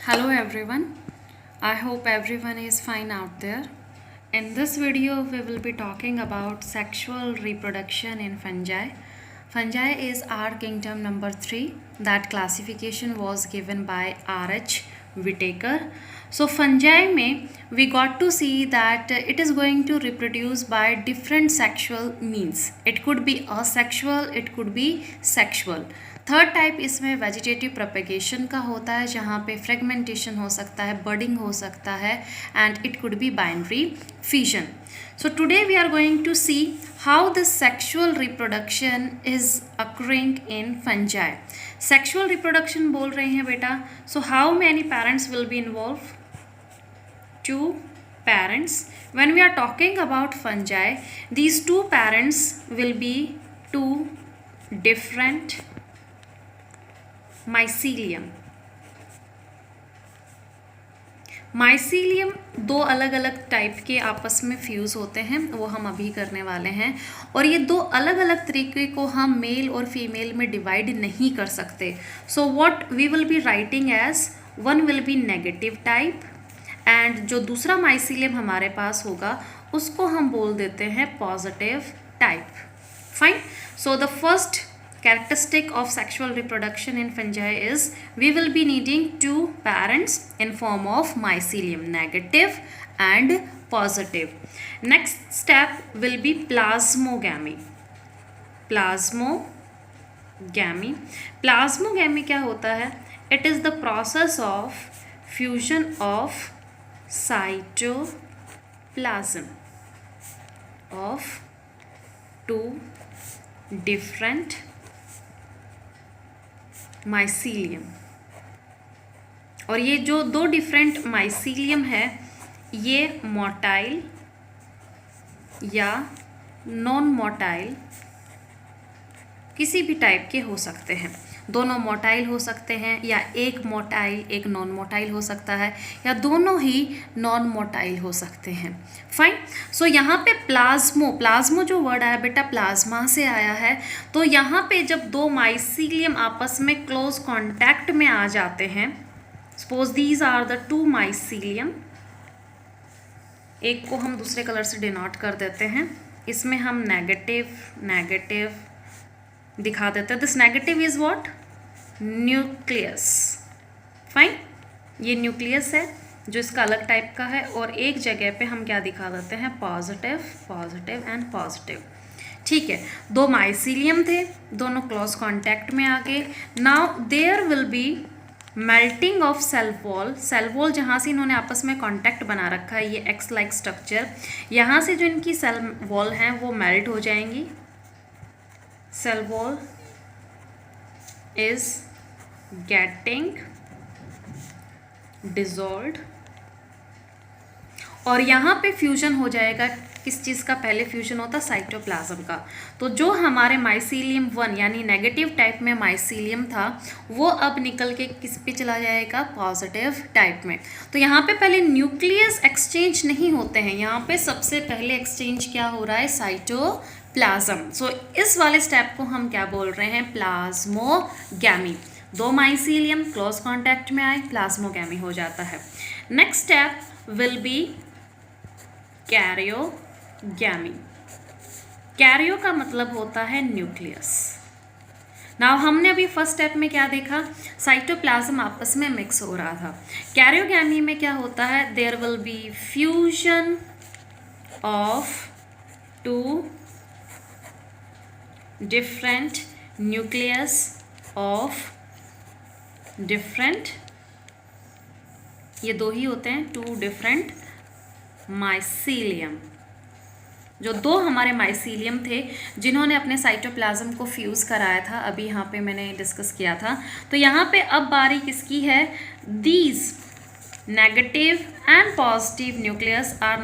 Hello everyone. I hope everyone is fine out there. In this video, we will be talking about sexual reproduction in fungi. Fungi is our kingdom number 3. That classification was given by R.H. Whitaker. So fungi में we got to see that it is going to reproduce by different sexual means. It could be asexual, it could be sexual. Third type इसमें vegetative propagation का होता है, जहाँ पे fragmentation हो सकता है, बर्डिंग हो सकता है, and it could be binary fission. So today we are going to see how this sexual reproduction is occurring in fungi. Sexual reproduction बोल रहे हैं बेटा, so how many parents will be involve? 2 parents. When we are talking about fungi, these 2 parents will be 2 different mycelium. Mycelium 2 अलग अलग type के आपस में fuse होते हैं, वो हम अभी करने वाले हैं. और ये 2 अलग अलग तरीके को हम मेल और फीमेल में डिवाइड नहीं कर सकते. So what we will be writing as, one will be negative type and जो दूसरा माइसीलियम हमारे पास होगा उसको हम बोल देते हैं positive type. Fine. So the first characteristic of sexual reproduction in fungi is we will be needing 2 parents in form of mycelium, negative and positive. Next step will be plasmogamy. Plasmogamy. Plasmogamy क्या होता है? It is the process of fusion of cytoplasm of 2 different mycelium. और ये जो 2 different mycelium है, ये motile या non motile किसी भी टाइप के हो सकते हैं. दोनों मोटाइल हो सकते हैं, या एक मोटाइल एक नॉन मोटाइल हो सकता है, या दोनों ही नॉन मोटाइल हो सकते हैं. फाइन. सो यहाँ पे प्लाज्मो जो वर्ड आया बेटा प्लाज्मा से आया है. तो यहाँ पे जब 2 माइसीलियम आपस में क्लोज कांटेक्ट में आ जाते हैं, suppose these are the 2 mycelium, एक को हम दूसरे कलर से डिनोट कर देते हैं, इसमें हम नेगेटिव दिखा देते हैं. This negative is what? Nucleus. Fine. ये न्यूक्लियस है जो इसका अलग टाइप का है, और एक जगह पे हम क्या दिखा देते हैं? Positive and positive. ठीक है. 2 माइसीलियम थे, दोनों क्लोज कांटेक्ट में आ गए. Now there will be melting of cell wall जहाँ से इन्होंने आपस में कांटेक्ट बना रखा है, ये एक्स लाइक स्ट्रक्चर, यहाँ से जो इनकी सेल वॉल हैं वो मेल्ट हो जाएंगी. Cell wall is getting dissolved और यहाँ पे फ्यूजन हो जाएगा. किस चीज़ का पहले फ्यूजन होता? साइटोप्लाज्म का. तो जो हमारे माइसीलियम 1 यानी नेगेटिव टाइप में माइसीलियम था, वो अब निकल के किस पे चला जाएगा? पॉजिटिव टाइप में. तो यहाँ पे पहले न्यूक्लियस एक्सचेंज नहीं होते हैं, यहाँ पे सबसे पहले एक्सचेंज क्या हो रहा है? साइटोप्लाज्म. सो इस वाले स्टेप को हम क्या बोल रहे हैं? प्लाज्मोगैमी. 2 माइसीलियम क्लोज कॉन्टैक्ट में आए, प्लाज्मोगैमी हो जाता है. Next step will be karyogamy. Cairo का मतलब होता है न्यूक्लियस. नाउ हमने अभी फर्स्ट स्टेप में क्या देखा? साइटोप्लाज्म आपस में मिक्स हो रहा था. कैरियोगैमी में क्या होता है? There will be fusion of 2 different nucleus of different, ये 2 ही होते हैं, 2 different माइसीलियम. जो 2 हमारे माइसीलियम थे जिन्होंने अपने साइटोप्लाज्म को फ्यूज़ कराया था, अभी यहाँ पे मैंने डिस्कस किया था. तो यहाँ पे अब बारी किसकी है? These negative and positive nucleus are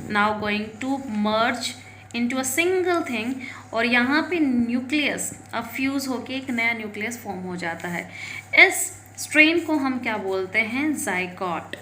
now going to merge into a single thing, और यहाँ पे न्यूक्लियस अब फ्यूज़ होके एक नया न्यूक्लियस फॉर्म हो जाता है. इस स्ट्रेन को हम क्या बोलते हैं? जाइगोट.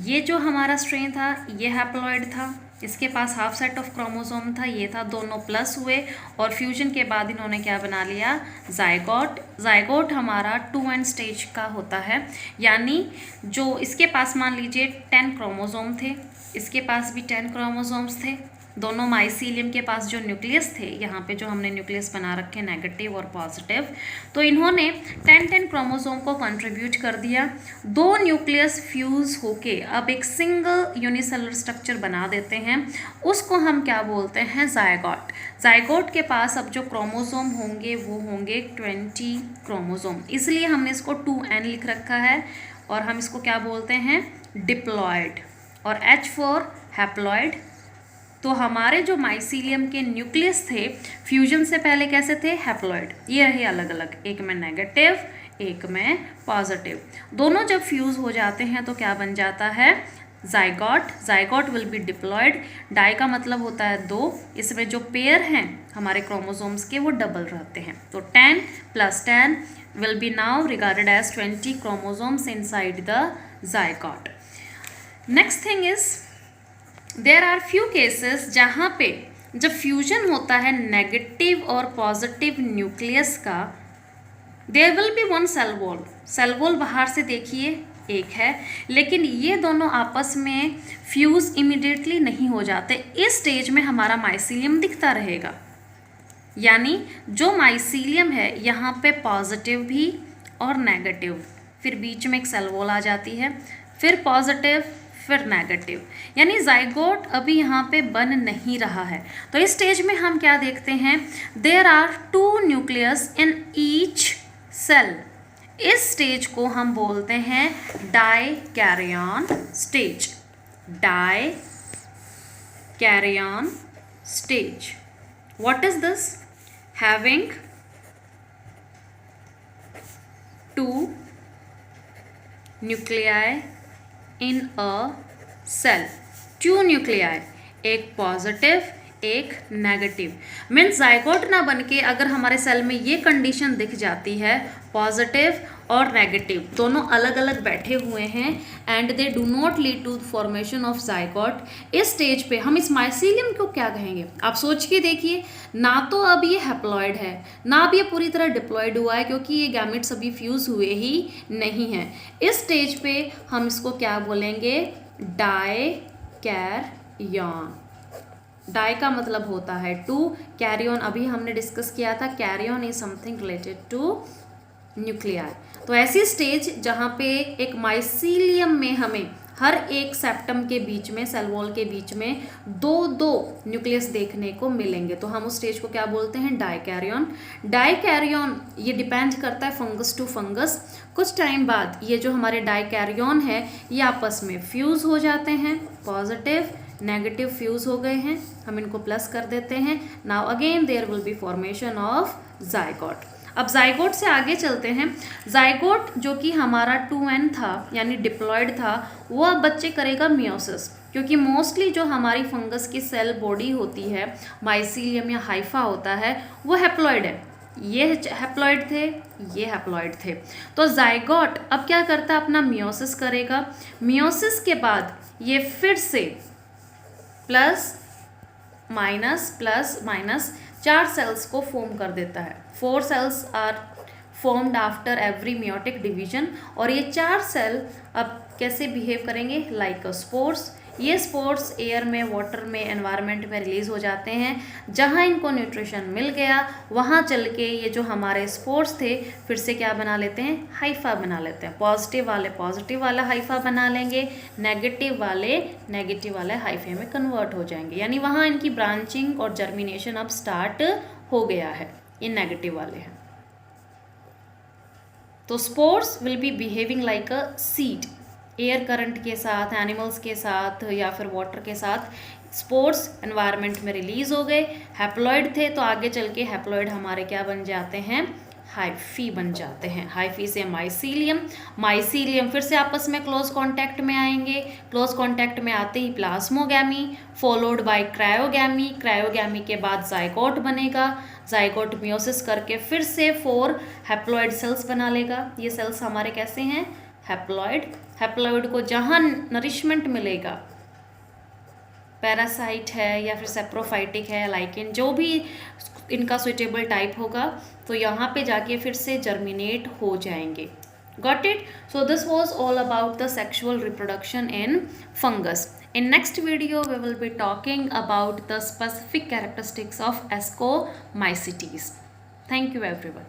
ये जो हमारा स्ट्रेन था ये हैप्लॉइड था, इसके पास हाफ सेट ऑफ क्रोमोसोम था, ये था, दोनों प्लस हुए और फ्यूजन के बाद इन्होंने क्या बना लिया, जायगोट। जायगोट हमारा 2n स्टेज का होता है, यानी जो इसके पास मान लीजिए 10 क्रोमोसोम थे, इसके पास भी 10 क्रोमोसोम्स थे, दोनों माइसीलियम के पास जो न्यूक्लियस थे, यहाँ पे जो हमने न्यूक्लियस बना रखे नेगेटिव और पॉजिटिव, तो इन्होंने 10 क्रोमोसोम को कंट्रीब्यूट कर दिया। दो न्यूक्लियस फ्यूज होके अब एक सिंगल यूनिसेलुलर स्ट्रक्चर बना देते हैं, उसको हम क्या बोलते हैं, जायगोट। जायगोट के पास अब जो क्रोमोसोम होंगे वो होंगे 20 क्रोमोसोम, इसलिए हमने इसको 2n लिख रखा है और हम इसको क्या बोलते हैं, डिप्लॉयड, और H फॉर हैप्लॉयड। तो हमारे जो माइसीलियम के न्यूक्लियस थे फ्यूजन से पहले कैसे थे, हैप्लॉयड, ये रहे अलग अलग, एक में नेगेटिव एक में पॉजिटिव। दोनों जब फ्यूज हो जाते हैं तो क्या बन जाता है, zygote. Zygote will be diploid, di का मतलब होता है 2, इसमें जो पेयर हैं हमारे क्रोमोसोम्स के वो डबल रहते हैं, तो 10 + 10 will be now regarded as 20 chromosomes inside the zygote. Next thing is there are few cases जहाँ पे जब फ्यूजन होता है नेगेटिव और पॉजिटिव न्यूक्लियस का, there will be one cell wall. Cell wall बाहर से देखिए एक है, लेकिन ये दोनों आपस में फ्यूज इमिडिएटली नहीं हो जाते। इस स्टेज में हमारा माइसीलियम दिखता रहेगा, यानी जो माइसीलियम है यहाँ पे पॉजिटिव भी और नेगेटिव, फिर बीच में एक सेल वॉल आ जाती है, फिर पॉजिटिव फिर नेगेटिव, यानी जायगोट अभी यहाँ पे बन नहीं रहा है। तो इस स्टेज में हम क्या देखते हैं, there are 2 nucleus in each cell. इस स्टेज को हम बोलते हैं dikaryon stage, dikaryon stage. What is this, having 2 nuclei in a cell, 2 nuclei, एक पॉजिटिव एक नेगेटिव। मीन्स जायगोट ना बनके अगर हमारे सेल में ये कंडीशन दिख जाती है, पॉजिटिव और नेगेटिव दोनों अलग अलग बैठे हुए हैं and they do not lead to formation of zygote, इस स्टेज पे हम इस माइसीलियम को क्या कहेंगे, आप सोच के देखिए। ना तो अब ये हैप्लॉयड है, ना अब ये पूरी तरह डिप्लॉयड हुआ है, क्योंकि ये गैमेट्स अभी फ्यूज हुए ही नहीं हैं। इस स्टेज पे हम इसको क्या बोलेंगे, डाइकैरियन। डाई का मतलब होता है 2, कैरियन अभी हमने डिस्कस किया था, karyon is something related to nuclei. तो ऐसी स्टेज जहाँ पे एक माइसीलियम में हमें हर एक सेप्टम के बीच में, सेल वॉल के बीच में 2 न्यूक्लियस देखने को मिलेंगे, तो हम उस स्टेज को क्या बोलते हैं, डाइकैरियन। डाइकैरियन ये डिपेंड करता है फंगस टू फंगस। कुछ टाइम बाद ये जो हमारे डाइकैरियन है ये आपस में फ्यूज हो जाते हैं, पॉजिटिव नेगेटिव फ्यूज हो गए हैं, हम इनको प्लस कर देते हैं। Now again there will be formation of zygote. अब जायगोट से आगे चलते हैं। जायगोट जो कि हमारा 2n था यानी डिप्लॉयड था, वो अब बच्चे करेगा मियोसिस, क्योंकि मोस्टली जो हमारी फंगस की सेल बॉडी होती है, माइसीलियम या हाइफा होता है, वो हैप्लॉयड है। ये हैप्लॉयड थे, ये हैप्लॉयड थे। तो जायगोट अब क्या करता है, अपना मियोसिस करेगा। मियोसिस के बाद ये फिर से प्लस माइनस 4 सेल्स को फॉर्म कर देता है। 4 cells are formed after every meiotic division, और ये 4 सेल अब कैसे बिहेव करेंगे, लाइक स्पोर्स। ये स्पोर्स एयर में, वाटर में, एनवायरनमेंट में रिलीज हो जाते हैं। जहाँ इनको न्यूट्रिशन मिल गया वहाँ चल के ये जो हमारे स्पोर्स थे फिर से क्या बना लेते हैं, हाइफा बना लेते हैं। पॉजिटिव वाला हाइफा बना लेंगे, नेगेटिव वाले हाइफे में कन्वर्ट हो जाएंगे, यानी वहाँ इनकी ब्रांचिंग और जर्मिनेशन अब स्टार्ट हो गया है। ये नेगेटिव वाले हैं। तो spores will be behaving like a seed, air current के साथ, एनिमल्स के साथ या फिर वाटर के साथ स्पोर्स एनवायरनमेंट में रिलीज हो गए। हैप्लॉयड थे तो आगे चल के हैप्लॉयड हमारे क्या बन जाते हैं, हाइफी बन जाते हैं। हाइफी से माइसीलियम फिर से आपस में क्लोज कांटेक्ट में आएंगे। क्लोज कांटेक्ट में आते ही प्लाज्मोगैमी फॉलोड बाय क्रायोगैमी के बाद जायगोट बनेगा। जायगोट मियोसिस करके फिर से 4 हैप्लॉयड सेल्स बना लेगा। ये सेल्स हमारे कैसे हैं, हैप्लॉयड को जहाँ नरिशमेंट मिलेगा पैरासाइट है या फिर सेप्रोफाइटिक है, लाइकेन, जो भी इनका सुइटेबल टाइप होगा तो यहाँ पे जाके फिर से जर्मिनेट हो जाएंगे. Got it? So this was all about the sexual reproduction in fungus. In next video we will be talking about the specific characteristics of Ascomycetes. Thank you everyone.